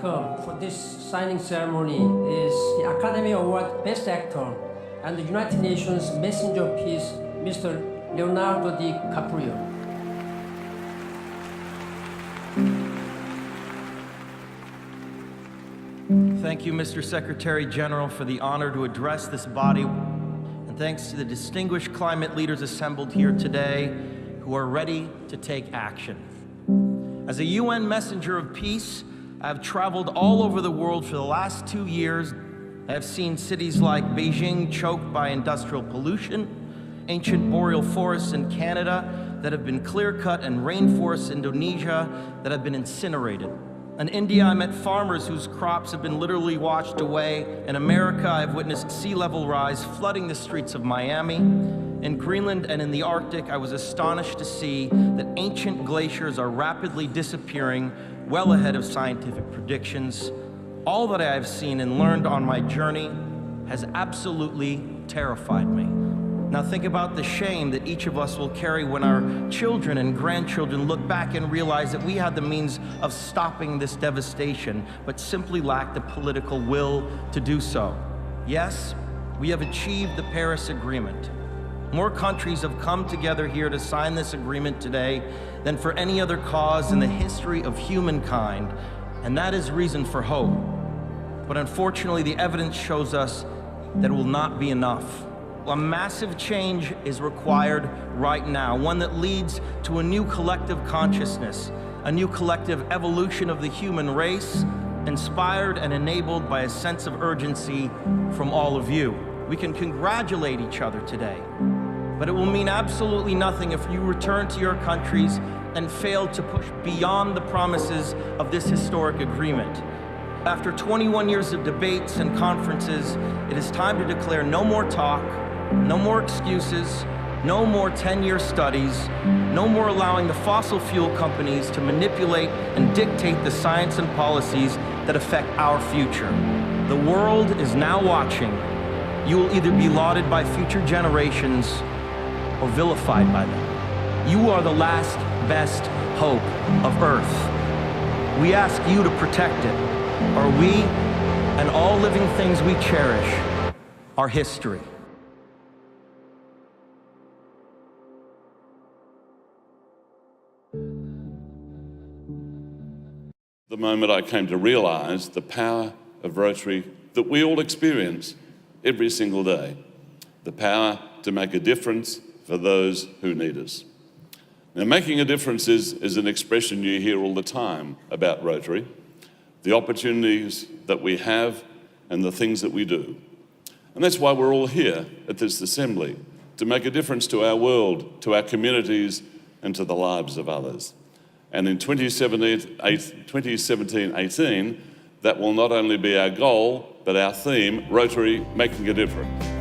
outcome for this signing ceremony is the Academy Award Best Actor and the United Nations Messenger of Peace, Mr. Leonardo DiCaprio. Thank you, Mr. Secretary General, for the honor to address this body, and thanks to the distinguished climate leaders assembled here today who are ready to take action. As a UN messenger of peace, I have traveled all over the world for the last 2 years. I have seen cities like Beijing choked by industrial pollution, ancient boreal forests in Canada that have been clear-cut, and rainforests in Indonesia that have been incinerated. In India, I met farmers whose crops have been literally washed away. In America, I've witnessed sea level rise flooding the streets of Miami. In Greenland and in the Arctic, I was astonished to see that ancient glaciers are rapidly disappearing, well ahead of scientific predictions. All that I have seen and learned on my journey has absolutely terrified me. Now think about the shame that each of us will carry when our children and grandchildren look back and realize that we had the means of stopping this devastation, but simply lacked the political will to do so. Yes, we have achieved the Paris Agreement. More countries have come together here to sign this agreement today than for any other cause in the history of humankind, and that is reason for hope. But unfortunately, the evidence shows us that it will not be enough. A massive change is required right now, one that leads to a new collective consciousness, a new collective evolution of the human race, inspired and enabled by a sense of urgency from all of you. We can congratulate each other today, but it will mean absolutely nothing if you return to your countries and fail to push beyond the promises of this historic agreement. After 21 years of debates and conferences, it is time to declare no more talk, no more excuses, no more 10-year studies, no more allowing the fossil fuel companies to manipulate and dictate the science and policies that affect our future. The world is now watching. You will either be lauded by future generations or vilified by them. You are the last best hope of Earth. We ask you to protect it, or we and all living things we cherish are history. The moment I came to realize the power of Rotary that we all experience every single day, the power to make a difference for those who need us. Now, making a difference is an expression you hear all the time about Rotary, the opportunities that we have and the things that we do. And that's why we're all here at this assembly, to make a difference to our world, to our communities, and to the lives of others. And in 2017-18, that will not only be our goal, but our theme, Rotary Making a Difference.